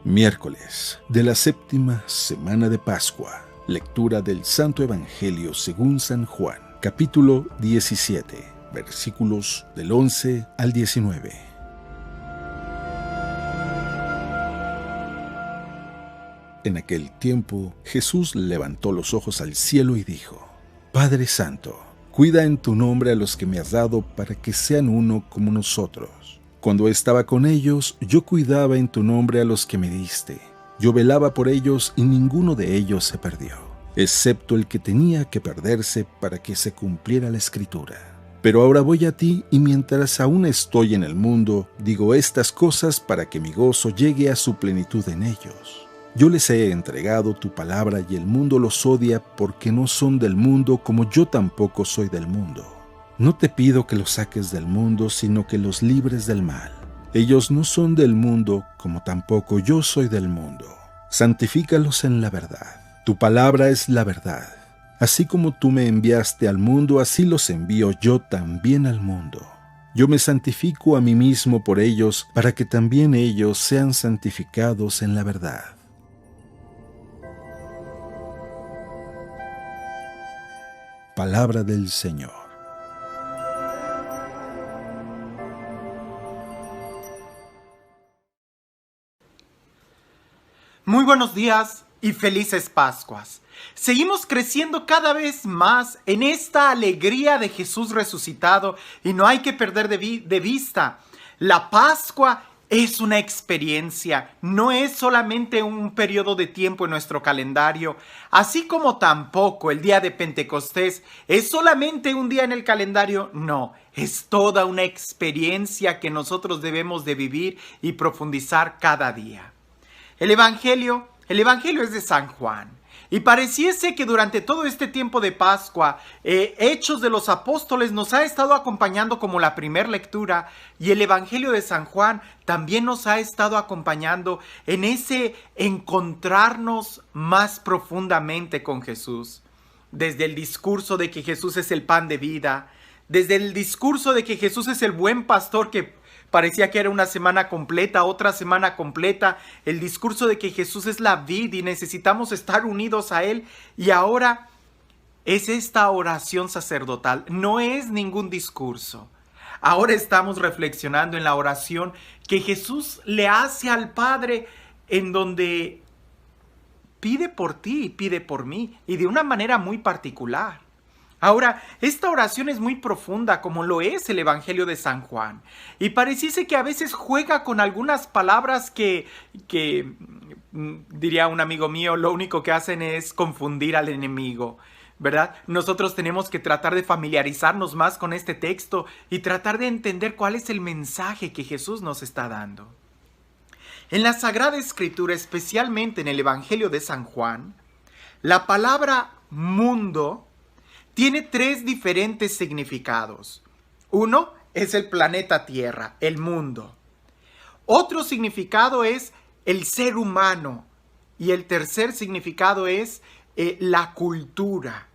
Miércoles de la séptima semana de Pascua. Lectura del Santo Evangelio según San Juan, capítulo 17, versículos del 11 al 19. En aquel tiempo, Jesús levantó los ojos al cielo y dijo: Padre Santo, cuida en tu nombre a los que me has dado para que sean uno como nosotros. Cuando estaba con ellos, yo cuidaba en tu nombre a los que me diste. Yo velaba por ellos y ninguno de ellos se perdió, excepto el que tenía que perderse para que se cumpliera la Escritura. Pero ahora voy a ti y mientras aún estoy en el mundo, digo estas cosas para que mi gozo llegue a su plenitud en ellos. Yo les he entregado tu palabra y el mundo los odia porque no son del mundo como yo tampoco soy del mundo. No te pido que los saques del mundo, sino que los libres del mal. Ellos no son del mundo, como tampoco yo soy del mundo. Santifícalos en la verdad. Tu palabra es la verdad. Así como tú me enviaste al mundo, así los envío yo también al mundo. Yo me santifico a mí mismo por ellos, para que también ellos sean santificados en la verdad. Palabra del Señor. Muy buenos días y felices Pascuas. Seguimos creciendo cada vez más en esta alegría de Jesús resucitado y no hay que perder de vista. La Pascua es una experiencia, no es solamente un periodo de tiempo en nuestro calendario, así como tampoco el día de Pentecostés es solamente un día en el calendario, no, es toda una experiencia que nosotros debemos de vivir y profundizar cada día. El Evangelio es de San Juan. Y pareciese que durante todo este tiempo de Pascua, Hechos de los Apóstoles nos ha estado acompañando como la primera lectura, y el Evangelio de San Juan también nos ha estado acompañando en ese encontrarnos más profundamente con Jesús. Desde el discurso de que Jesús es el pan de vida, desde el discurso de que Jesús es el buen pastor que parecía que era una semana completa, otra semana completa. El discurso de que Jesús es la vid y necesitamos estar unidos a Él. Y ahora es esta oración sacerdotal. No es ningún discurso. Ahora estamos reflexionando en la oración que Jesús le hace al Padre, en donde pide por ti y pide por mí. Y de una manera muy particular. Ahora, esta oración es muy profunda, como lo es el Evangelio de San Juan. Y pareciese que a veces juega con algunas palabras que diría un amigo mío, lo único que hacen es confundir al enemigo, ¿verdad? Nosotros tenemos que tratar de familiarizarnos más con este texto y tratar de entender cuál es el mensaje que Jesús nos está dando. En la Sagrada Escritura, especialmente en el Evangelio de San Juan, la palabra mundo tiene tres diferentes significados. Uno es el planeta Tierra, el mundo. Otro significado es el ser humano. Y el tercer significado es la cultura.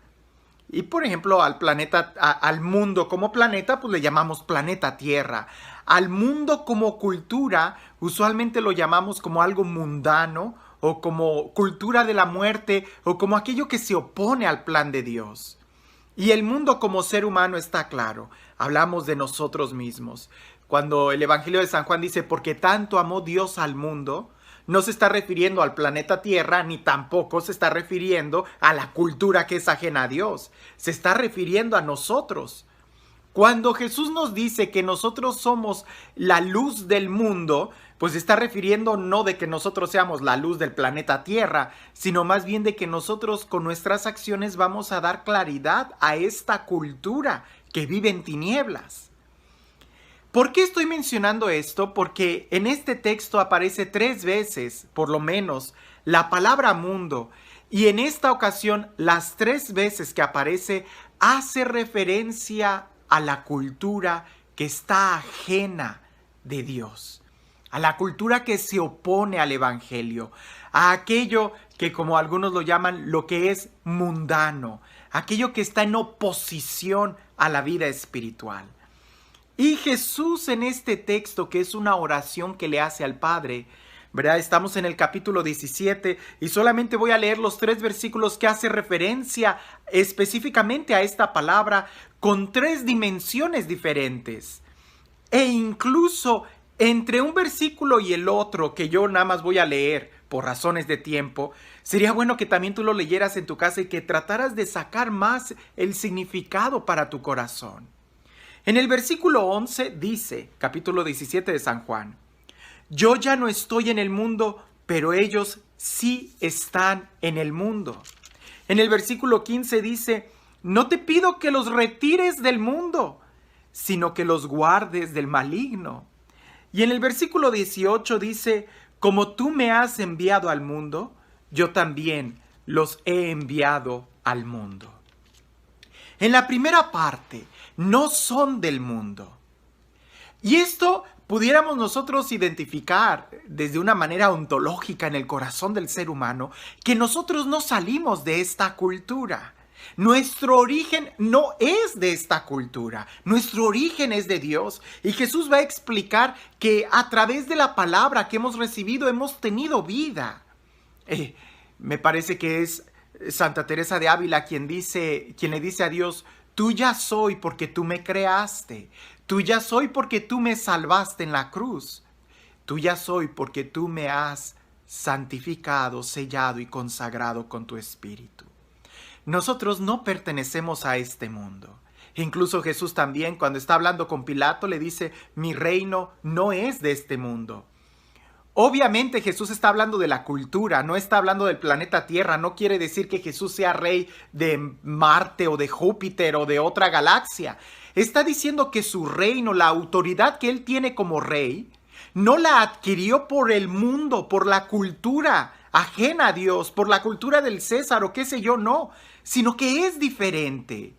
Y por ejemplo, al mundo como planeta, pues le llamamos planeta Tierra. Al mundo como cultura, usualmente lo llamamos como algo mundano, o como cultura de la muerte, o como aquello que se opone al plan de Dios. Y el mundo como ser humano está claro. Hablamos de nosotros mismos. Cuando el Evangelio de San Juan dice, porque tanto amó Dios al mundo, no se está refiriendo al planeta Tierra, ni tampoco se está refiriendo a la cultura que es ajena a Dios. Se está refiriendo a nosotros. Cuando Jesús nos dice que nosotros somos la luz del mundo, pues se está refiriendo no de que nosotros seamos la luz del planeta Tierra, sino más bien de que nosotros con nuestras acciones vamos a dar claridad a esta cultura que vive en tinieblas. ¿Por qué estoy mencionando esto? Porque en este texto aparece 3 veces, por lo menos, la palabra mundo. Y en esta ocasión, las 3 veces que aparece, hace referencia a la cultura que está ajena de Dios, a la cultura que se opone al Evangelio, a aquello que, como algunos lo llaman, lo que es mundano, aquello que está en oposición a la vida espiritual. Y Jesús en este texto, que es una oración que le hace al Padre, ¿verdad? Estamos en el capítulo 17 y solamente voy a leer los 3 versículos que hace referencia específicamente a esta palabra con 3 dimensiones diferentes. E incluso entre un versículo y el otro, que yo nada más voy a leer por razones de tiempo, sería bueno que también tú lo leyeras en tu casa y que trataras de sacar más el significado para tu corazón. En el versículo 11 dice, capítulo 17 de San Juan: yo ya no estoy en el mundo, pero ellos sí están en el mundo. En el versículo 15 dice: no te pido que los retires del mundo, sino que los guardes del maligno. Y en el versículo 18 dice: como tú me has enviado al mundo, yo también los he enviado al mundo. En la primera parte, no son del mundo. Y esto pudiéramos nosotros identificar desde una manera ontológica en el corazón del ser humano, que nosotros no salimos de esta cultura. Nuestro origen no es de esta cultura, nuestro origen es de Dios. Y Jesús va a explicar que a través de la palabra que hemos recibido hemos tenido vida. Me parece que es Santa Teresa de Ávila quien le dice a Dios: tuya soy porque tú me creaste, tuya soy porque tú me salvaste en la cruz, tuya soy porque tú me has santificado, sellado y consagrado con tu espíritu. Nosotros no pertenecemos a este mundo. Incluso Jesús también, cuando está hablando con Pilato, le dice: mi reino no es de este mundo. Obviamente Jesús está hablando de la cultura, no está hablando del planeta Tierra. No quiere decir que Jesús sea rey de Marte o de Júpiter o de otra galaxia. Está diciendo que su reino, la autoridad que él tiene como rey, no la adquirió por el mundo, por la cultura ajena a Dios, por la cultura del César o qué sé yo, no, sino que es diferente.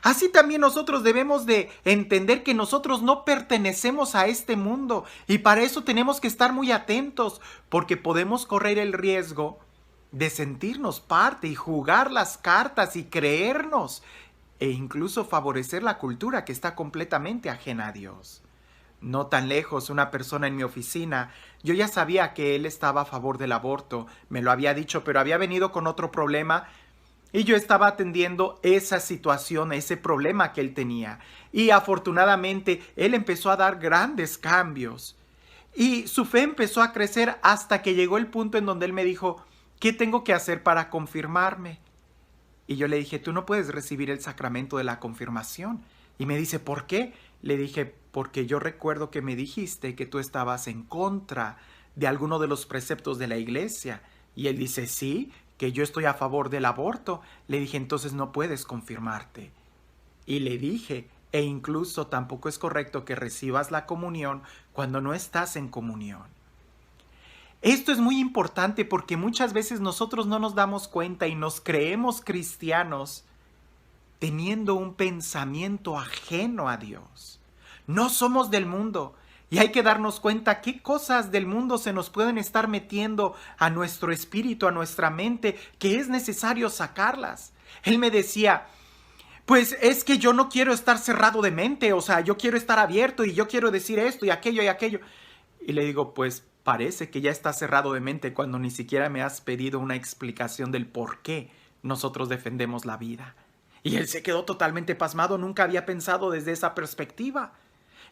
Así también nosotros debemos de entender que nosotros no pertenecemos a este mundo, y para eso tenemos que estar muy atentos, porque podemos correr el riesgo de sentirnos parte y jugar las cartas y creernos e incluso favorecer la cultura que está completamente ajena a Dios. No tan lejos, una persona en mi oficina, yo ya sabía que él estaba a favor del aborto, me lo había dicho, pero había venido con otro problema. Y yo estaba atendiendo esa situación, ese problema que él tenía. Y afortunadamente, él empezó a dar grandes cambios. Y su fe empezó a crecer hasta que llegó el punto en donde él me dijo: ¿qué tengo que hacer para confirmarme? Y yo le dije: tú no puedes recibir el sacramento de la confirmación. Y me dice: ¿por qué? Le dije: porque yo recuerdo que me dijiste que tú estabas en contra de alguno de los preceptos de la iglesia. Y él dice: sí, que yo estoy a favor del aborto. Le dije: entonces no puedes confirmarte. Y le dije: e incluso tampoco es correcto que recibas la comunión cuando no estás en comunión. Esto es muy importante porque muchas veces nosotros no nos damos cuenta y nos creemos cristianos teniendo un pensamiento ajeno a Dios. No somos del mundo. Y hay que darnos cuenta qué cosas del mundo se nos pueden estar metiendo a nuestro espíritu, a nuestra mente, que es necesario sacarlas. Él me decía: pues es que yo no quiero estar cerrado de mente, o sea, yo quiero estar abierto y yo quiero decir esto y aquello y aquello. Y le digo: pues parece que ya estás cerrado de mente cuando ni siquiera me has pedido una explicación del por qué nosotros defendemos la vida. Y él se quedó totalmente pasmado, nunca había pensado desde esa perspectiva.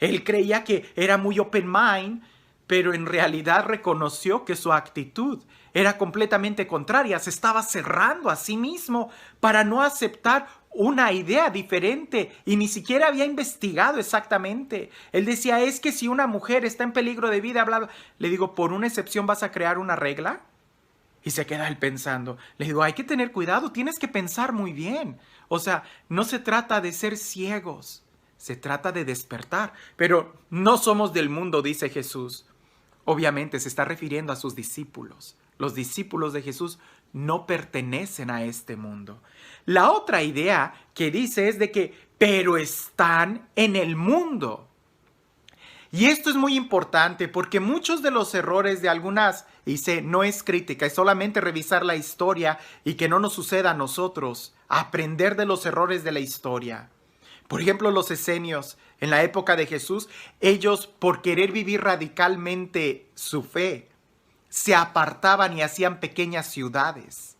Él creía que era muy open mind, pero en realidad reconoció que su actitud era completamente contraria. Se estaba cerrando a sí mismo para no aceptar una idea diferente y ni siquiera había investigado exactamente. Él decía: es que si una mujer está en peligro de vida, bla, bla. Le digo: ¿por una excepción vas a crear una regla? Y se queda él pensando. Le digo: hay que tener cuidado, tienes que pensar muy bien. O sea, no se trata de ser ciegos. Se trata de despertar, pero no somos del mundo, dice Jesús. Obviamente se está refiriendo a sus discípulos. Los discípulos de Jesús no pertenecen a este mundo. La otra idea que dice es de que, pero están en el mundo. Y esto es muy importante porque muchos de los errores de algunas, no es crítica, es solamente revisar la historia y que no nos suceda a nosotros, aprender de los errores de la historia. Por ejemplo, los esenios, en la época de Jesús, ellos, por querer vivir radicalmente su fe, se apartaban y hacían pequeñas ciudades.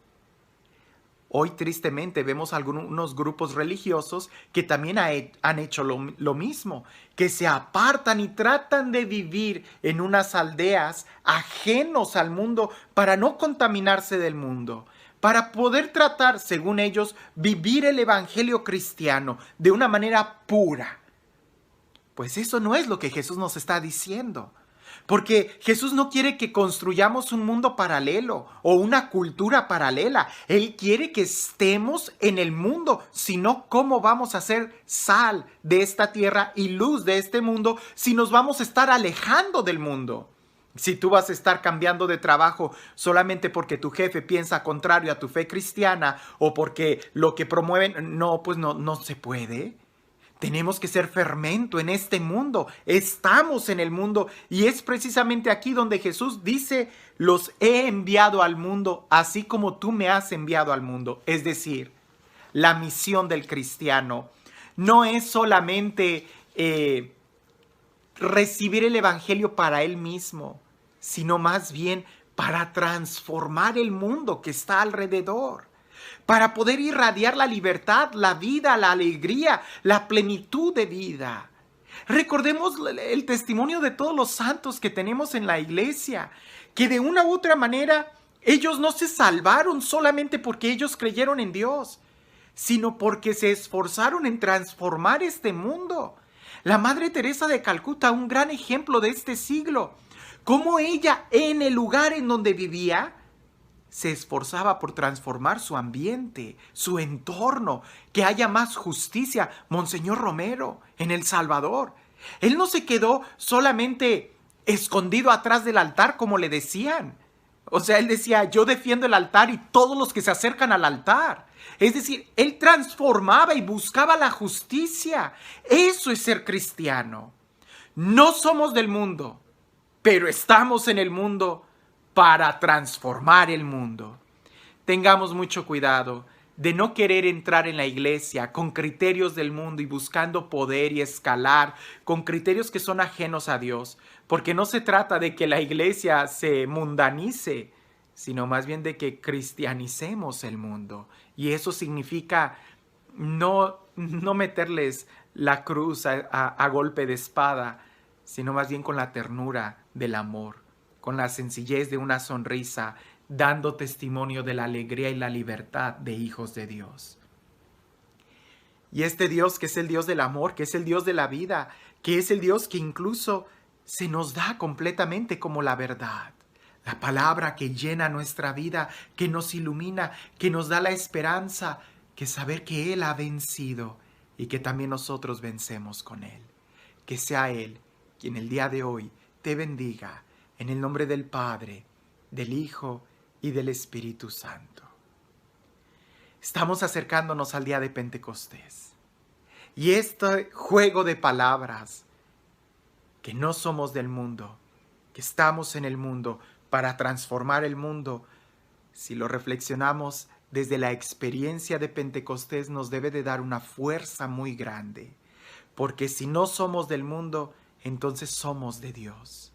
Hoy tristemente vemos algunos grupos religiosos que también han hecho lo mismo, que se apartan y tratan de vivir en unas aldeas ajenos al mundo para no contaminarse del mundo, para poder tratar, según ellos, vivir el evangelio cristiano de una manera pura. Pues eso no es lo que Jesús nos está diciendo. Porque Jesús no quiere que construyamos un mundo paralelo o una cultura paralela. Él quiere que estemos en el mundo, sino cómo vamos a ser sal de esta tierra y luz de este mundo si nos vamos a estar alejando del mundo. Si tú vas a estar cambiando de trabajo solamente porque tu jefe piensa contrario a tu fe cristiana o porque lo que promueven, pues no se puede. Tenemos que ser fermento en este mundo. Estamos en el mundo y es precisamente aquí donde Jesús dice, los he enviado al mundo así como tú me has enviado al mundo. Es decir, la misión del cristiano no es solamente recibir el evangelio para él mismo, sino más bien para transformar el mundo que está alrededor. Para poder irradiar la libertad, la vida, la alegría, la plenitud de vida. Recordemos el testimonio de todos los santos que tenemos en la iglesia, que de una u otra manera ellos no se salvaron solamente porque ellos creyeron en Dios, sino porque se esforzaron en transformar este mundo. La Madre Teresa de Calcuta, un gran ejemplo de este siglo, cómo ella en el lugar en donde vivía, se esforzaba por transformar su ambiente, su entorno, que haya más justicia. Monseñor Romero, en El Salvador. Él no se quedó solamente escondido atrás del altar, como le decían. O sea, él decía, yo defiendo el altar y todos los que se acercan al altar. Es decir, él transformaba y buscaba la justicia. Eso es ser cristiano. No somos del mundo, pero estamos en el mundo para transformar el mundo. Tengamos mucho cuidado de no querer entrar en la iglesia con criterios del mundo y buscando poder y escalar con criterios que son ajenos a Dios, porque no se trata de que la iglesia se mundanice, sino más bien de que cristianicemos el mundo. Y eso significa no meterles la cruz a golpe de espada, sino más bien con la ternura del amor, con la sencillez de una sonrisa, dando testimonio de la alegría y la libertad de hijos de Dios. Y este Dios que es el Dios del amor, que es el Dios de la vida, que es el Dios que incluso se nos da completamente como la verdad. La palabra que llena nuestra vida, que nos ilumina, que nos da la esperanza, que saber que Él ha vencido y que también nosotros vencemos con Él. Que sea Él quien el día de hoy te bendiga. En el nombre del Padre, del Hijo y del Espíritu Santo. Estamos acercándonos al día de Pentecostés. Y este juego de palabras, que no somos del mundo, que estamos en el mundo para transformar el mundo, si lo reflexionamos desde la experiencia de Pentecostés, nos debe de dar una fuerza muy grande. Porque si no somos del mundo, entonces somos de Dios.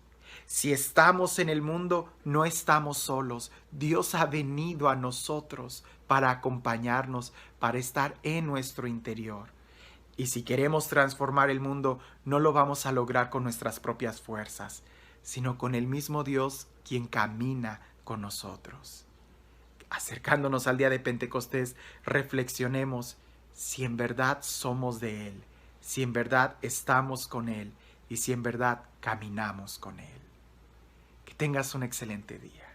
Si estamos en el mundo, no estamos solos. Dios ha venido a nosotros para acompañarnos, para estar en nuestro interior. Y si queremos transformar el mundo, no lo vamos a lograr con nuestras propias fuerzas, sino con el mismo Dios quien camina con nosotros. Acercándonos al día de Pentecostés, reflexionemos si en verdad somos de Él, si en verdad estamos con Él y si en verdad caminamos con Él. Que tengas un excelente día.